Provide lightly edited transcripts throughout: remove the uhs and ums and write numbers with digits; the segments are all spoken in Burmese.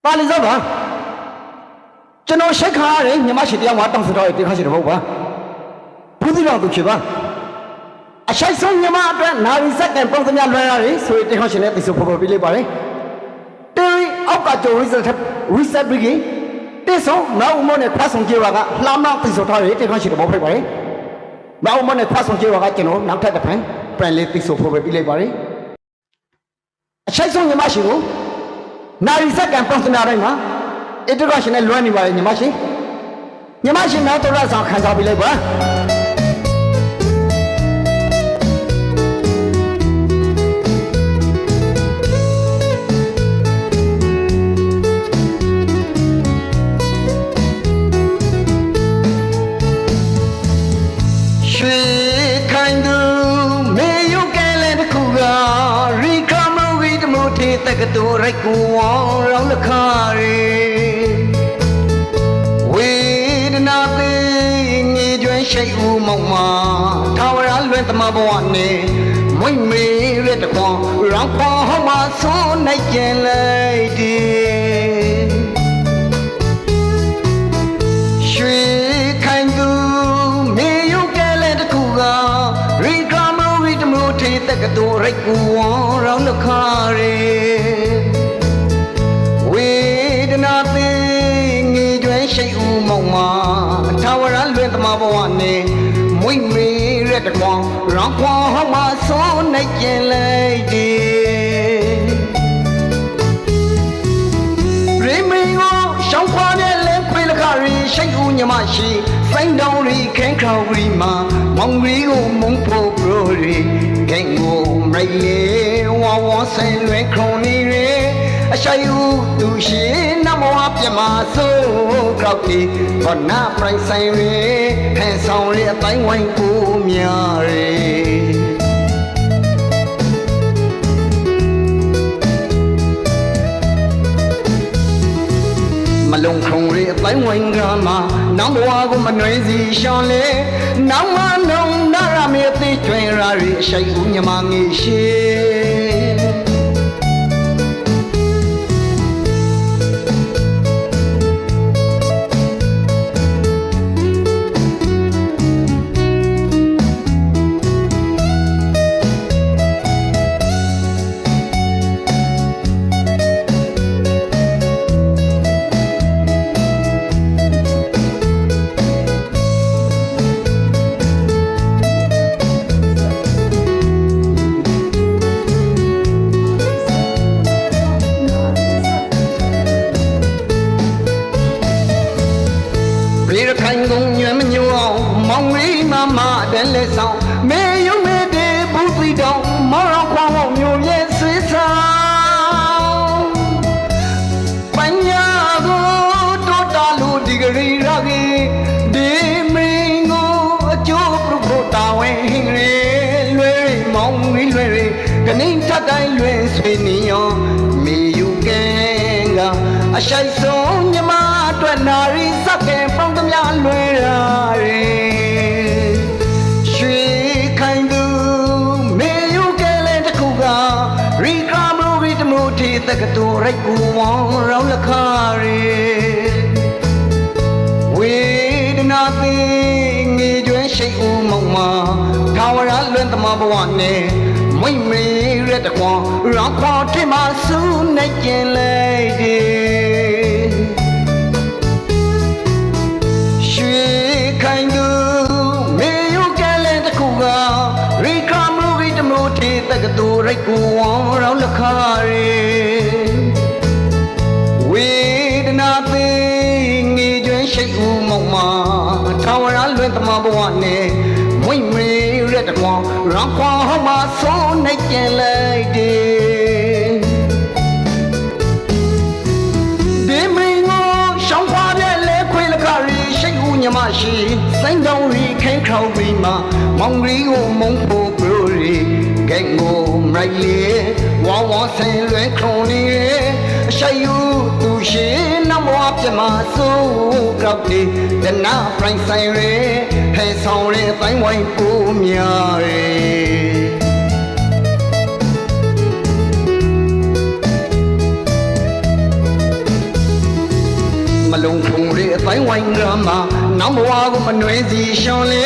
ပါဠိစပါကျွန်တော်ရှက်ခါရတယ်ညီမရှိတရားမှာတောင်းဆိုတော့တင်ခါရှိတယ်ဟုတ်ပါဘူးဒီတော့သူဖြစ်ပါအရှိုက်ဆုံးညီမအတွက်နာရီစက္ကန့်ပုံစံများလွှဲရတယ်ဆိုရင်တင်ခါရှင်နဲ့သိဆိုဖော်ဖော်ပြလိုက်ပါလေတေးအောက်ကကြို reset ပြီးကိတေးဆုံးနောက်ဦးမနဲ့ခွာဆောင်ကြေးပါကလှမ်းနောက်သိဆိုထားရတင်ခါရှိတယ်ဘောဖိတ်ပါလေနောက်ဦးမနဲ့ခွာဆောင်ကြေးပါကကျွန်တော်နောက်ထပ်တစ်ဖန်ပြန်လေးသိဆိုဖော်ဖော်ပြလိုက်ပါလေအရှိုက်ဆုံးညီမရှိကိုနာရီစက္ကန့်ပုံစံများတိုင်းမှာintroduction နဲ့လွှမ်းနေပါလေညီမရှိနောက်တော့ဆောင်ခံစားပြီးလိုက်ပါရွှေခိုင်သူမေယုကဲလဲတခုကရီခမဝီတမို့ထေတက္ကသိုလ်ရိုက်ကူဝေါရောင်းလခရီဝေဒနာသိငေကျွမ်းရှိတ်ဦးမောင်မာထာဝရလွင်သမဘဝနဲ့မွိမေရတဲ့ကွန်ရောင်းပေါ်ဟောမှာဆုံးနိုင်ကျင်လိုက်တယ်ရွှေခိုင်သူမေယုကဲလဲတခုကရီကမဝီတမို့ထေတက္ကသိုလ်ရိုက်ကူဝေါရောင်းလခရီဝေဒနာသိငေကျွမ်းရှိတ်ဦးမောင်မာထာဝရလွင်သမဘဝနဲ့မွိမေရတဲ့ကွန်ရောင်းပေါ်ဟောမှာဆုံးနိုင်ကျင်လိုက်တယ်ရေမင်းကိုရှောင်းခွာတဲ့လဲခွေလခရီရှိတ်ဦးညမရှိစိုင်းတောင်းရီခင်းခေါရီမှာမောင်ရီကိုမုံဖို့ပရိုရီဂိန်ကိုမိုက်လေဝါဝဆိုင်လွင်ခုံနေရအရှိုင်ဦးသူရှိနမောပြမဆိုးကောက်တီဘာနာပရိုင်ဆိုင်ရီဖန်ဆောင်ရီအတိုင်းဝိုင်းကိုများရီမလုံခုံရီအတိုင်းဝိုင်းကမှာနောင်ဘဝကိုမနှွေးစီရှောင်းလေနောင်မနှုံနာရမေသိကျွင်ရာရီအရှိုင်ဦးညမငေရှိလဲဆောင်မေယုမေတေဘူးတီတောင်မောင်ခွားဖို့မျိုးရဲ့ဆွေးဆောင်ပညာကိုတိုးတာလို့ဒီဂရီရကြီးဒီမင်းကိုအကျိုးပြုဖို့တာဝန်ရေလွယ်မောင်ရီလွယ်ကနေထက်တိုင်းလွယ်ဆွေးနေရောမေယုကဲကအရှိုက်ဆုံးညမအတွက်နာရီစက်ကေပေါင်းသမျှလွယ်ရာရေတက္ကသိုလ်ရိုက်ကူဝေါရောင်းလခရီဝေဒနာသိငေကျွမ်းရှိတ်ဦးမောင်မာထာဝရလွင်သမဘဝနဲ့မွိမေရတဲ့ကွန်ရောင်းပေါ်ထင်မှစူးနိုင်ကျင်လိုက်တယ်ရွှေခိုင်သူမေယုကဲလဲတခုကရီခမလူဂီတမို့ထေတက္ကသိုလ်ရိုက်ကူဝေါရောင်းလခရီရှိတ်ဦးမောင်မာထာဝရလွင်သမဘဝနဲ့မွိမေရတဲ့ကွန်ရောင်းခွာဟောမှာဆုံးနိုင်ကျင်လိုက်တယ်ဒီမင်းကိုရှောင်းခွာတဲ့လဲခွေလခရီရှိတ်ဦးညမရှိစိုင်းတောင်းရီခင်းခေါရီမှာမောင်ရီကိုမုံဖို့ပရိုရီဂိန်ကိုမိုက်လေဝါဝဆိုင်လွင်ခုံနေအရှိုင်ဦးသူရှိနမောပြမဆိုးကောက်တီဒနာပရိုင်ဆိုင်ရေဟဲဆောင်ရေအတိုင်းဝိုင်းပူများရေ လုံးထုံလေးအတိုင်းဝိုင်းရမှာနောက်ဘဝကိုမနှွေးစီရှောင်းလေ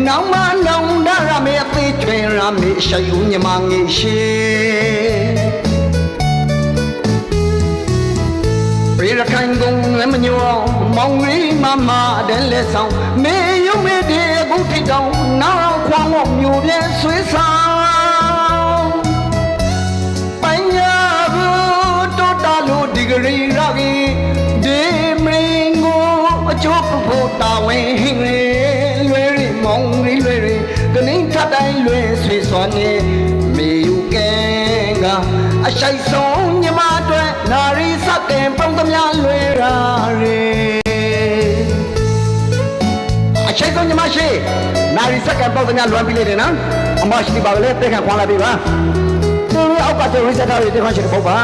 နောက်မှနောင်တရမေအသေးချွင်ရမေရှိယူညီမငေရှိပြေရခိုင်ကုန်လည်းမညောမောင်လေးမမတဲ့လက်ဆောင်မေယုံမေတဲ့အခုထိတောင်နောက်ခွာဝမျိုးပြဲဆွေးဆောင်ပိုင်ညာဘူးတိုးတာလို့ဒီဂရီရကြီးဒီမင်းကိုအကျိုးဖို့တာဝန်ဟင်းလေလွယ်ရီမောင်ရီလွယ်ရီကနေထတိုင်းလွယ်ဆွေးစွာနေမေယူကဲကအရှိုက်ဆုံးညီမအတွက်နာရီစကင်ပုံသမျှလွယ်ရာရေအရှိုက်ဆုံးညီမရှိနာရီစကင်ပုံသမျှလွယ်ပြီးလေတယ်နော်အမရှိပါကလေးတက်ခံခွာလာပြီပါသူအောက်ကတူရီစက်တော်တွေတက်ခွန်ရှိတဲ့ပုတ်ပါ